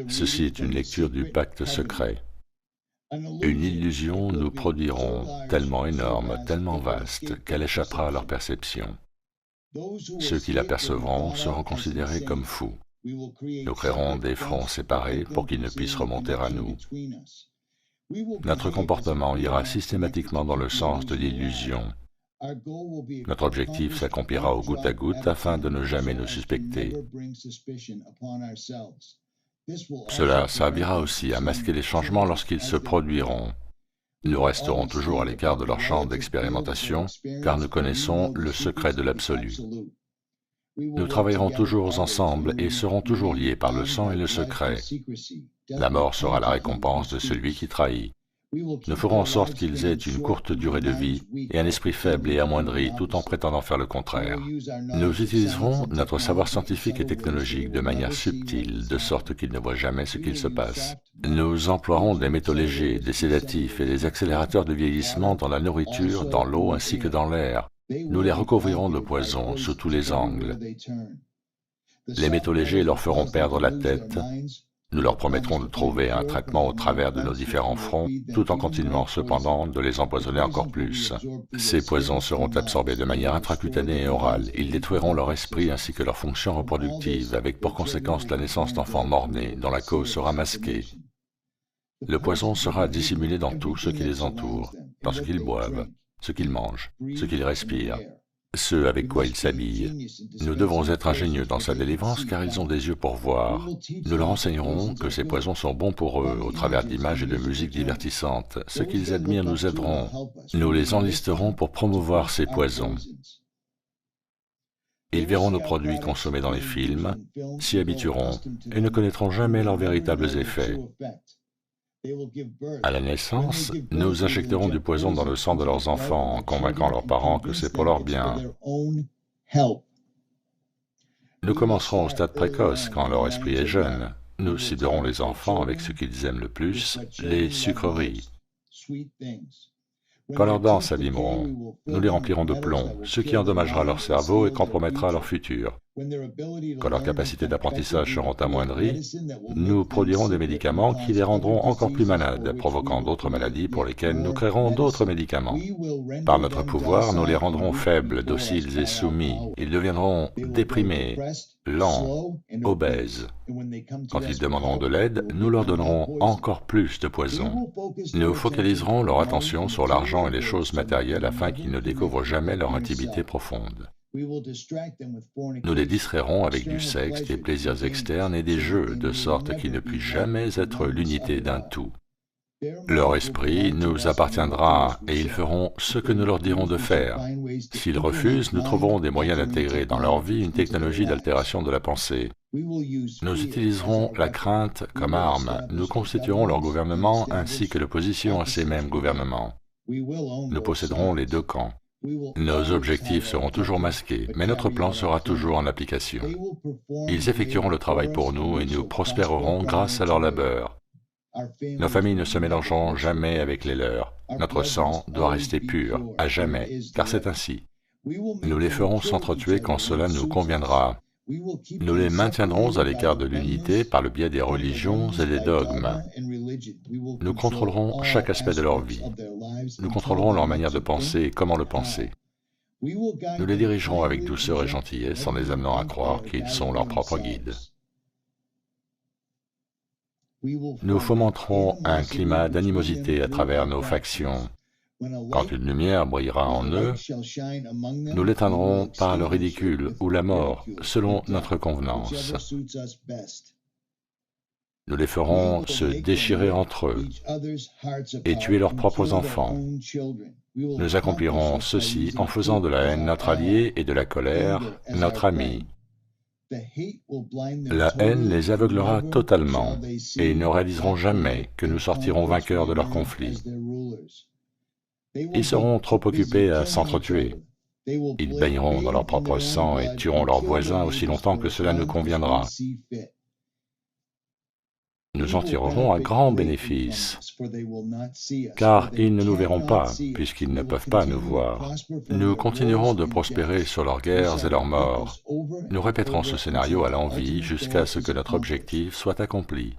Ceci est une lecture du pacte secret. Une illusion nous produiront tellement énorme, tellement vaste, qu'elle échappera à leur perception. Ceux qui l'apercevront seront considérés comme fous. Nous créerons des fronts séparés pour qu'ils ne puissent remonter à nous. Notre comportement ira systématiquement dans le sens de l'illusion. Notre objectif s'accomplira au goutte à goutte afin de ne jamais nous suspecter. Cela servira aussi à masquer les changements lorsqu'ils se produiront. Nous resterons toujours à l'écart de leur champ d'expérimentation, car nous connaissons le secret de l'absolu. Nous travaillerons toujours ensemble et serons toujours liés par le sang et le secret. La mort sera la récompense de celui qui trahit. Nous ferons en sorte qu'ils aient une courte durée de vie et un esprit faible et amoindri tout en prétendant faire le contraire. Nous utiliserons notre savoir scientifique et technologique de manière subtile, de sorte qu'ils ne voient jamais ce qu'il se passe. Nous emploierons des métaux légers, des sédatifs et des accélérateurs de vieillissement dans la nourriture, dans l'eau ainsi que dans l'air. Nous les recouvrirons de poison sous tous les angles. Les métaux légers leur feront perdre la tête. Nous leur promettrons de trouver un traitement au travers de nos différents fronts, tout en continuant cependant de les empoisonner encore plus. Ces poisons seront absorbés de manière intracutanée et orale. Ils détruiront leur esprit ainsi que leurs fonctions reproductives, avec pour conséquence la naissance d'enfants mort-nés, dont la cause sera masquée. Le poison sera dissimulé dans tout ce qui les entoure, dans ce qu'ils boivent, ce qu'ils mangent, ce qu'ils respirent, ce avec quoi ils s'habillent. Nous devons être ingénieux dans sa délivrance car ils ont des yeux pour voir. Nous leur enseignerons que ces poisons sont bons pour eux au travers d'images et de musiques divertissantes. Ceux qu'ils admirent nous aideront. Nous les enlisterons pour promouvoir ces poisons. Ils verront nos produits consommés dans les films, s'y habitueront et ne connaîtront jamais leurs véritables effets. À la naissance, nous injecterons du poison dans le sang de leurs enfants en convainquant leurs parents que c'est pour leur bien. Nous commencerons au stade précoce, quand leur esprit est jeune. Nous ciblerons les enfants avec ce qu'ils aiment le plus, les sucreries. Quand leurs dents s'abîmeront, nous les remplirons de plomb, ce qui endommagera leur cerveau et compromettra leur futur. Quand leurs capacités d'apprentissage seront amoindries, nous produirons des médicaments qui les rendront encore plus malades, provoquant d'autres maladies pour lesquelles nous créerons d'autres médicaments. Par notre pouvoir, nous les rendrons faibles, dociles et soumis. Ils deviendront déprimés, lents, obèses. Quand ils demanderont de l'aide, nous leur donnerons encore plus de poison. Nous focaliserons leur attention sur l'argent et les choses matérielles afin qu'ils ne découvrent jamais leur intimité profonde. Nous les distrairons avec du sexe, des plaisirs externes et des jeux, de sorte qu'ils ne puissent jamais être l'unité d'un tout. Leur esprit nous appartiendra et ils feront ce que nous leur dirons de faire. S'ils refusent, nous trouverons des moyens d'intégrer dans leur vie une technologie d'altération de la pensée. Nous utiliserons la crainte comme arme. Nous constituerons leur gouvernement ainsi que l'opposition à ces mêmes gouvernements. Nous posséderons les deux camps. Nos objectifs seront toujours masqués, mais notre plan sera toujours en application. Ils effectueront le travail pour nous et nous prospérerons grâce à leur labeur. Nos familles ne se mélangeront jamais avec les leurs. Notre sang doit rester pur, à jamais, car c'est ainsi. Nous les ferons s'entretuer quand cela nous conviendra. Nous les maintiendrons à l'écart de l'unité par le biais des religions et des dogmes. Nous contrôlerons chaque aspect de leur vie. Nous contrôlerons leur manière de penser et comment le penser. Nous les dirigerons avec douceur et gentillesse en les amenant à croire qu'ils sont leurs propres guides. Nous fomenterons un climat d'animosité à travers nos factions. Quand une lumière brillera en eux, nous l'éteindrons par le ridicule ou la mort, selon notre convenance. Nous les ferons se déchirer entre eux et tuer leurs propres enfants. Nous accomplirons ceci en faisant de la haine notre allié et de la colère notre ami. La haine les aveuglera totalement et ils ne réaliseront jamais que nous sortirons vainqueurs de leur conflit. Ils seront trop occupés à s'entretuer. Ils baigneront dans leur propre sang et tueront leurs voisins aussi longtemps que cela nous conviendra. nous en tirerons un grand bénéfice, car ils ne nous verront pas, puisqu'ils ne peuvent pas nous voir. Nous continuerons de prospérer sur leurs guerres et leurs morts. Nous répéterons ce scénario à l'envi jusqu'à ce que notre objectif soit accompli.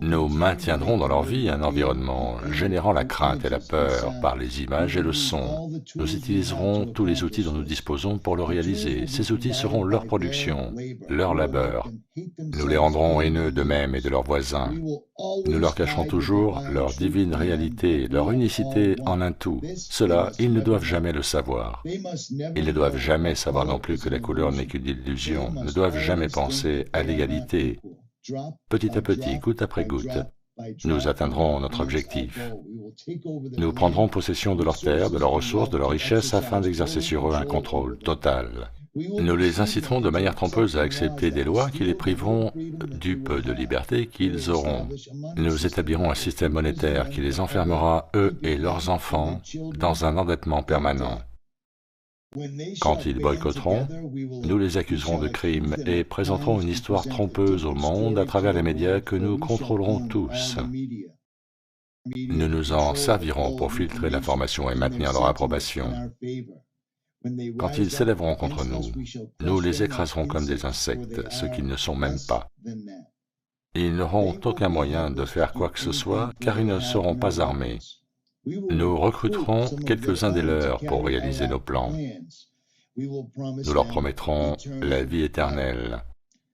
Nous maintiendrons dans leur vie un environnement générant la crainte et la peur par les images et le son. Nous utiliserons tous les outils dont nous disposons pour le réaliser. Ces outils seront leur production, leur labeur. Nous les rendrons haineux d'eux-mêmes et de leurs voisins. Nous leur cacherons toujours leur divine réalité, leur unicité en un tout. Cela, ils ne doivent jamais le savoir. Ils ne doivent jamais savoir non plus que la couleur n'est qu'une illusion, ne doivent jamais penser à l'égalité. Petit à petit, goutte après goutte, nous atteindrons notre objectif. Nous prendrons possession de leurs terres, de leurs ressources, de leurs richesses, afin d'exercer sur eux un contrôle total. Nous les inciterons de manière trompeuse à accepter des lois qui les priveront du peu de liberté qu'ils auront. Nous établirons un système monétaire qui les enfermera, eux et leurs enfants, dans un endettement permanent. Quand ils boycotteront, nous les accuserons de crimes et présenterons une histoire trompeuse au monde à travers les médias que nous contrôlerons tous. Nous nous en servirons pour filtrer l'information et maintenir leur approbation. Quand ils s'élèveront contre nous, nous les écraserons comme des insectes, ce qu'ils ne sont même pas. Ils n'auront aucun moyen de faire quoi que ce soit, car ils ne seront pas armés. Nous recruterons quelques-uns des leurs pour réaliser nos plans. Nous leur promettrons la vie éternelle,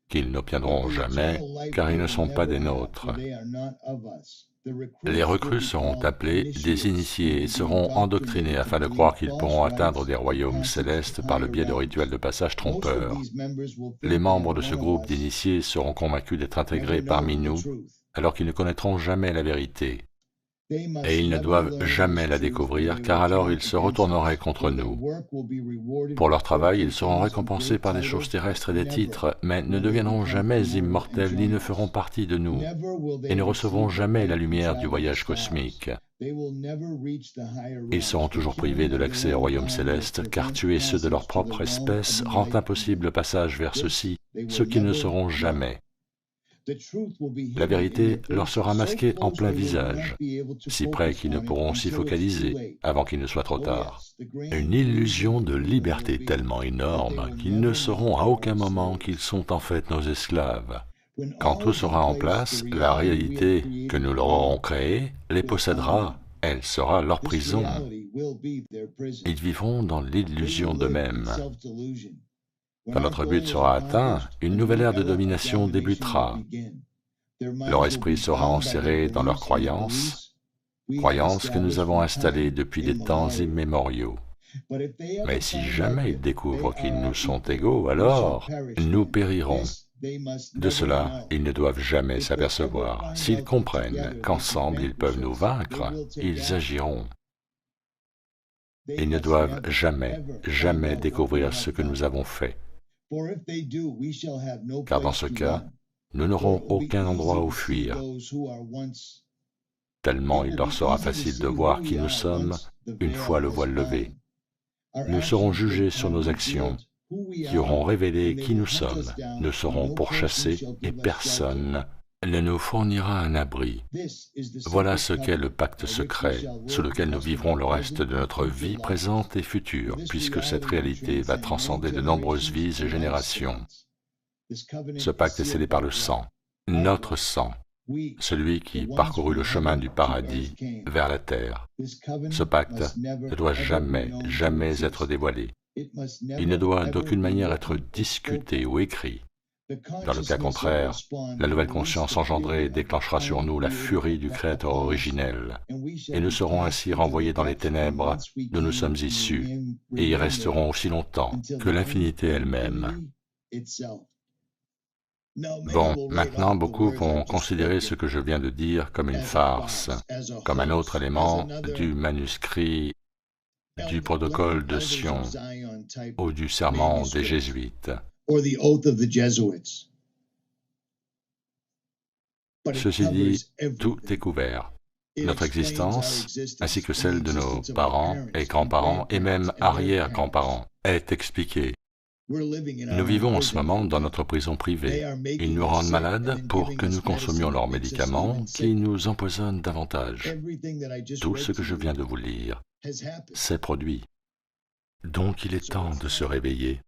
qu'ils n'obtiendront jamais, car ils ne sont pas des nôtres. Les recrues seront appelés des initiés et seront endoctrinés afin de croire qu'ils pourront atteindre des royaumes célestes par le biais de rituels de passage trompeurs. Les membres de ce groupe d'initiés seront convaincus d'être intégrés parmi nous, alors qu'ils ne connaîtront jamais la vérité. Et ils ne doivent jamais la découvrir, car alors ils se retourneraient contre nous. Pour leur travail, ils seront récompensés par des choses terrestres et des titres, mais ne deviendront jamais immortels ni ne feront partie de nous, et ne recevront jamais la lumière du voyage cosmique. Ils seront toujours privés de l'accès au royaume céleste, car tuer ceux de leur propre espèce rend impossible le passage vers ceux-ci, ce qu'ils ne seront jamais. La vérité leur sera masquée en plein visage, si près qu'ils ne pourront s'y focaliser avant qu'il ne soit trop tard. Une illusion de liberté tellement énorme qu'ils ne sauront à aucun moment qu'ils sont en fait nos esclaves. Quand tout sera en place, la réalité que nous leur aurons créée les possédera, elle sera leur prison. Ils vivront dans l'illusion d'eux-mêmes. Quand notre but sera atteint, une nouvelle ère de domination débutera. Leur esprit sera enserré dans leurs croyances que nous avons installées depuis des temps immémoriaux. Mais si jamais ils découvrent qu'ils nous sont égaux, alors nous périrons. De cela, ils ne doivent jamais s'apercevoir. S'ils comprennent qu'ensemble ils peuvent nous vaincre, ils agiront. Ils ne doivent jamais découvrir ce que nous avons fait. Car dans ce cas, nous n'aurons aucun endroit où fuir, tellement il leur sera facile de voir qui nous sommes une fois le voile levé. Nous serons jugés sur nos actions, qui auront révélé qui nous sommes. Nous serons pourchassés et personne ne nous fournira un abri. Voilà ce qu'est le pacte secret, sous lequel nous vivrons le reste de notre vie présente et future, puisque cette réalité va transcender de nombreuses vies et générations. Ce pacte est scellé par le sang, notre sang, celui qui parcourut le chemin du paradis vers la terre. Ce pacte ne doit jamais être dévoilé. Il ne doit d'aucune manière être discuté ou écrit. Dans le cas contraire, la nouvelle conscience engendrée déclenchera sur nous la furie du Créateur originel, et nous serons ainsi renvoyés dans les ténèbres d'où nous sommes issus, et y resterons aussi longtemps que l'infinité elle-même. Bon, maintenant beaucoup vont considérer ce que je viens de dire comme une farce, comme un autre élément du manuscrit du protocole de Sion ou du serment des Jésuites. Ceci dit, tout est couvert. Notre existence, ainsi que celle de nos parents et grands-parents et même arrière-grands-parents, est expliquée. Nous vivons en ce moment dans notre prison privée. Ils nous rendent malades pour que nous consommions leurs médicaments qui nous empoisonnent davantage. Tout ce que je viens de vous lire s'est produit. Donc il est temps de se réveiller.